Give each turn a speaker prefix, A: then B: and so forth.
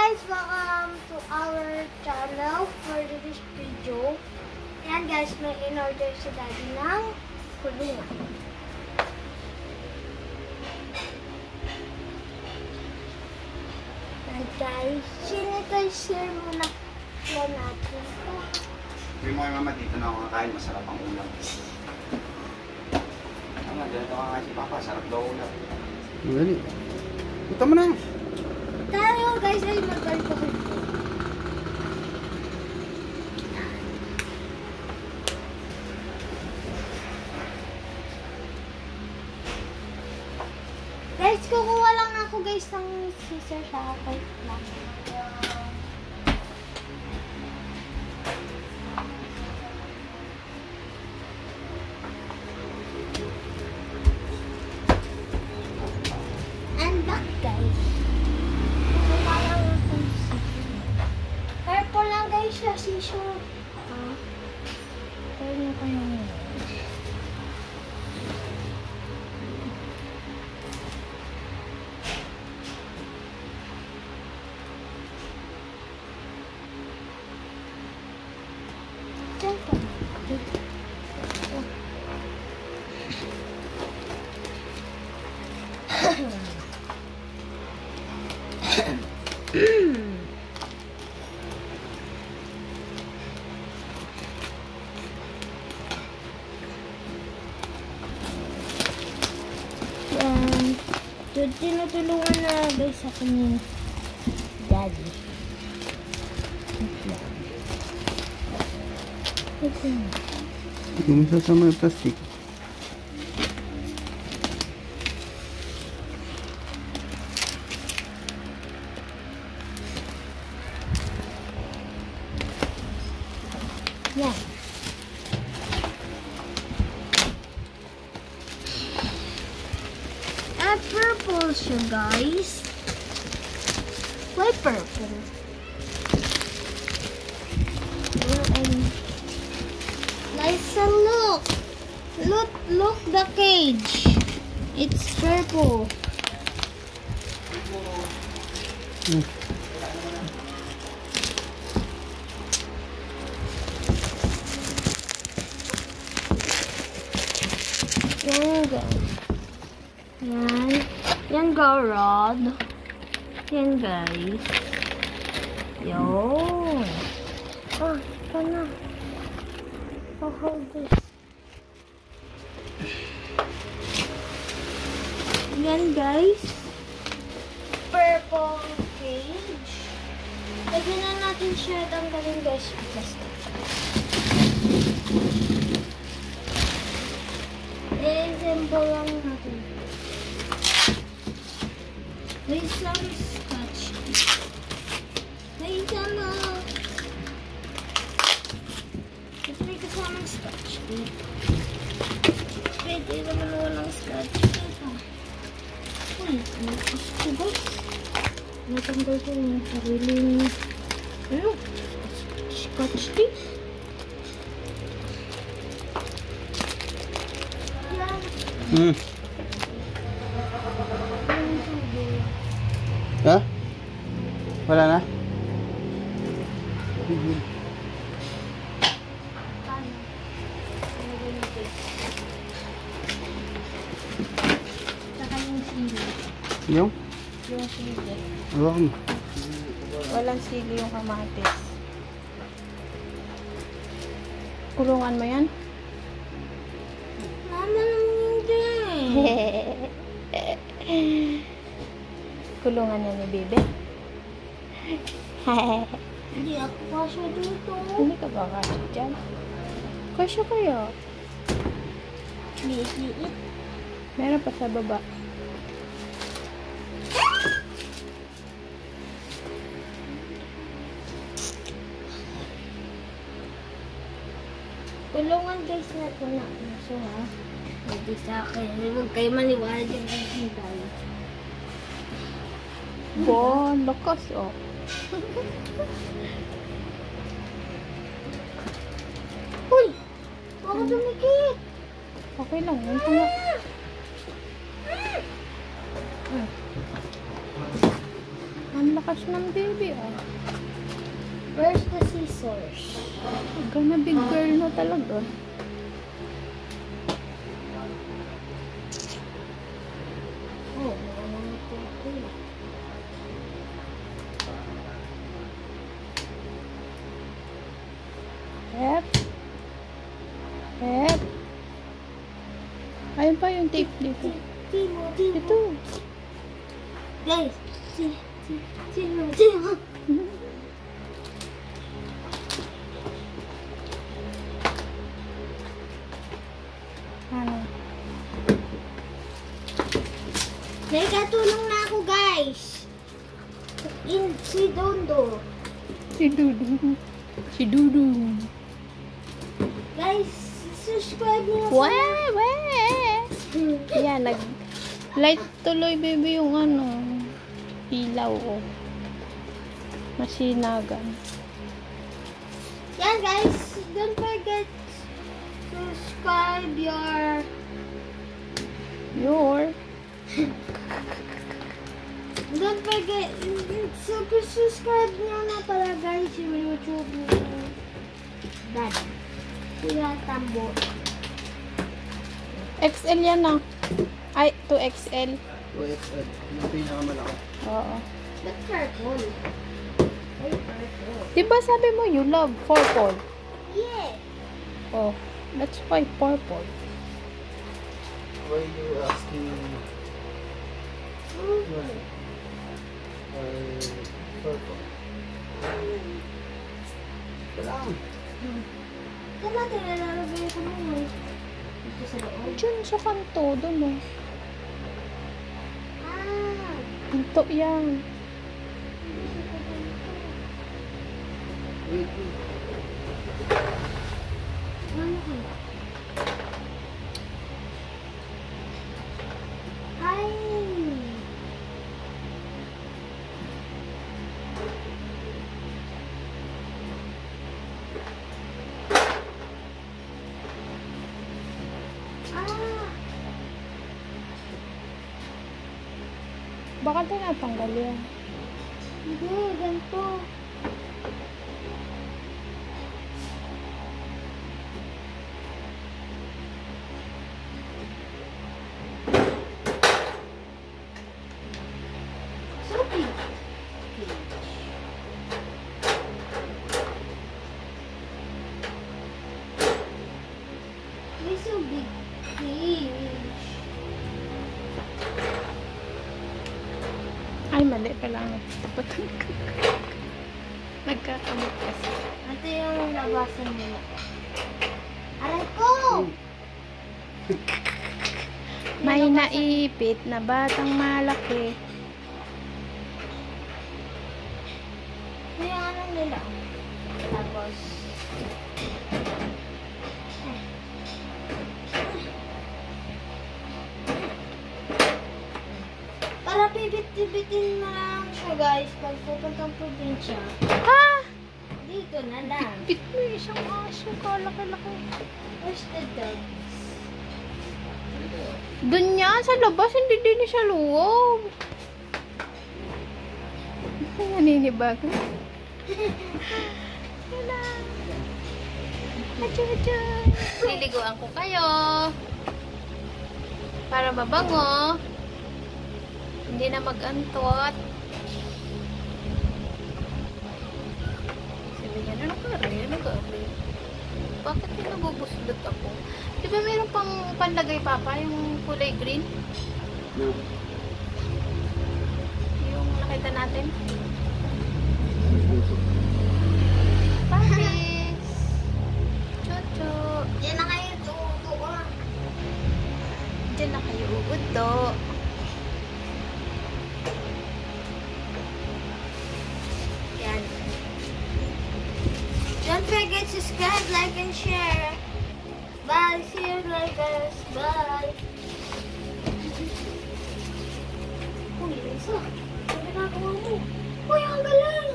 A: guys, welcome to our channel for this video. Ayan guys, may in-order si Daddy ng kulungan. Ayan guys, sinitizer muna natin ito.
B: Sabi mo kay mama, dito na ako kakain, masarap ang ulam. Tama, dito ka kasi papa, sarap daw ulam.
C: Dali. Punta mo na.
A: Tayo guys ay magbalito ko. Guys, kukuha lang ako guys ng scissor sa akin. And back guys. Kukuha lang ako ng scissor. Purple lang guys sa scissor. Kaya na kayo tinutulungan na guys ako ni Daddy.
C: Hindi mo sasama yung plastic.
A: Yan. Purple siya, guys. Why purple? Liza, look. Look the cage. It's purple. Yan, guys. Yan go rod. Yan guys. Yo. Ito na. I'll hold this. Yan guys. Purple cage. Lagyan na natin siya. Tanggalin guys. Plastic. I-assemble lang natin. May some scotch. May sama. Ito may kasamang scotch tape. Pwede naman walang scotch tape. Uy, gusto ba? Natanggal ko yung sariling scotch tape. Yan.
C: Ha? Wala na?
A: Saka yung sili.
C: Yung?
A: Yung sili.
D: Walang sili yung kamatis. Kulungan mo yan?
A: Mama naman hindi.
D: Kulungan na ni Bebe?
A: Hindi ako kasya dito.
D: Hindi ka ba kasya dyan? Kasya kayo?
A: Liit-liit.
D: Meron pa sa baba.
A: Tulungan guys na ito na. So ha, hindi sa akin. Huwag kayo maniwala dyan guys yung tayo.
D: Bo, lakas oh.
A: Uy! Baka dumikit!
D: Okay lang, yun pa nga. Ang lakas ng baby ah.
A: Where's the scissors?
D: Gana big girl na talaga.
A: Oh, wala na po ito.
D: Hep. Hep. Ayun pa yung tape dito.
A: Timo.
D: Ito.
A: Guys, Timo.
D: Ano?
A: May katulong na ako, guys. Si Dondo.
D: Si Dudong. Si Dudong.
A: Guys, subscribe niyo
D: Yan, light tuloy baby yung ano, ilaw o. Masinagan.
A: Yan, guys. Don't forget to subscribe Don't forget, subscribe niyo na pala, guys, yung YouTube ni Dad. Kuya Tambo.
D: XL yan ah. Ay, 2XL.
C: 2XL. Yung pinakamalaki.
D: Oo.
A: That's purple. Ay, purple.
D: Diba sabi mo you love purple?
A: Yeah.
D: Oh, that's why purple.
C: Why you asking? Purple. Kailangan.
A: Saan natin nilalagay ko mo? Dito sa loob.
D: Diyan sa kanto, doon oh.
A: Ah.
D: Pinto yan.
C: Wait.
A: Ano ka? Ay.
D: Baka tinatanggal yan.
A: Hindi, ganito. So big. It's so big cage.
D: Ay, mali pala. Nagkakamot kasi.
A: Ito yung labasan nila. Aray ko!
D: May naipit na batang malaki.
A: Ito yung ano nila. Tapos, para pibit-bitin na lang siya, guys, pag pupuntang probinsya.
D: Ha?
A: Dito na lang.
D: Bit mo yung isang aso. Kalaki-laki.
A: Where's the dog?
D: Doon niya, sa labas. Hindi din sa loob. Naninibag. Wala. Acha-acha. Liliguan ko kayo. Para mabango. Hindi na mag-antot. Sabi niya, ano ka rin? Bakit yung nabubuslot ako? Di ba mayroon pang panlagay papa, yung kulay green?
C: No.
D: Yung nakita natin? Papis! Chuchu!
A: Yan na kayo, tuwa.
D: Diyan na kayo uuddo.
A: Yan. Don't forget to subscribe, like, and share. Bye. See you later. Bye. Uy, Lisa. Ano ginagawa mo? Uy, ang galing!